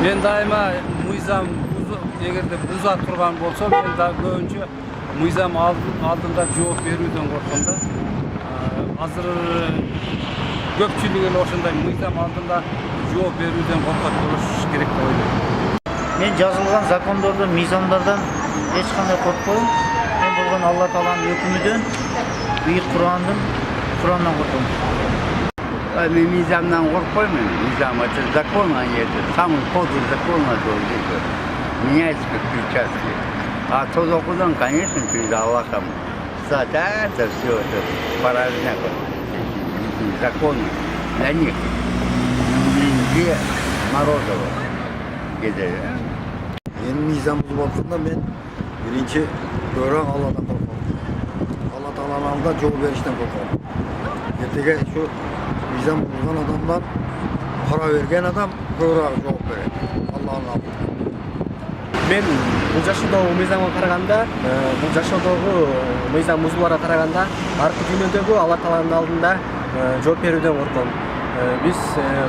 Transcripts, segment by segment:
Men daima muyzam эгерде буза турган болсо, мен да көбүнчө мыйзам алдында жооп берүүдөн корком да. Азыр көпчүлүк эле ошондой мыйзам алдында жооп берүүдөн коркот болуш керек деп ойлойм. Мен жазылган закондордон, мыйзамдардан эч кандай коркпойм. Мен болгон Алла Тааланын өкүмүдөн, Бийик Курандан корком. Мен мыйзамдан коркпоймун. Мыйзам это закон, а не это. Самый подлый закон это меняется как перчатки. А то закон, конечно, перед Аллахом. Кстати, это все это порожняк. Законы для них. Где Морозова. Где Менин мыйзам бузуп атканда мен биринчи көбүрөөк Алладан корком. Алла Тааланын алдында жооп бериштен корком. Эртеге ушу мыйзам бузган адамдан пара берген адам көбүрөөк жооп берет. Алланын алдында. Мен бул жашоодогу мыйзамга караганда, бул жашоодогу мыйзам бузууларга караганда, аркы дүйнөдөгү Алла Тааланын алдында жооп берүүдөн корком. Биз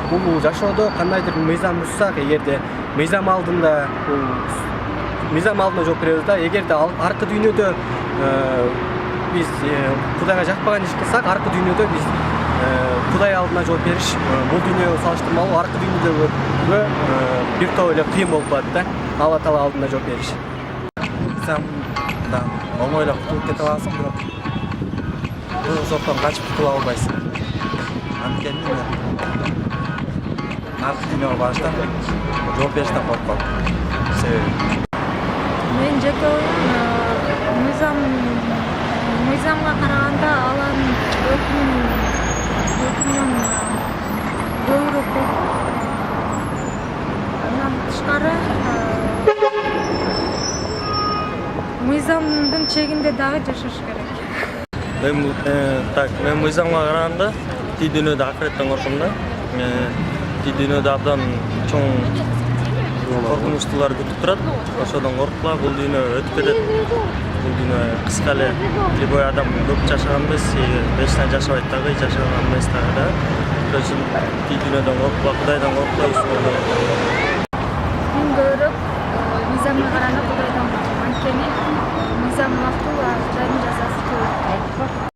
бул жашоодо кандайдыр мыйзам бузсак, эгерде мыйзам алдында жооп беребиз да, эгерде аркы дүйнөдө биз Кудайга жакпаган иш кылсак, аркы дүйнөдө биз Кудай алдына жооп бериш бул дүйнөгө салыштырмалуу аркы дүйнөдөгү бир топ эле кыйын болуп калат да. Алла Таала алдында жооп бериш. Мыйзамдан оңойлоп кутулуп кете аласың, бирок бул жоктон качып кутула албайсың. Анткени аркы дүйнөгө барыштан жооп бериштен корком. Себеби Мен жеке оюм мыйзамга караганда Алланын өкүмүнөн көбүрөөк андан тышкары мыйзамдын чегинде дагы жашаш керек. Мен мыйзамга караганда тий дүйнөдө акыреттен корком да. Тий дүйнөдө абдан чоң коркунучтуулар күтүп турат. Ошодон коркпа, бул дүйнө өтүп кетет. Бул дүйнө кыска эле. Любой адам көп жашаган эмес, вечно жашабайт дагы, жашаган эмес дагы да. Ошон үчүн тий дүйнөдөн коркпа, Кудайдан коркпа, Мен көбүрөөк мыйзамга караганда Кудайдан корком. Анткени мыйзам убактылуу, Кудайдын жазасы көп.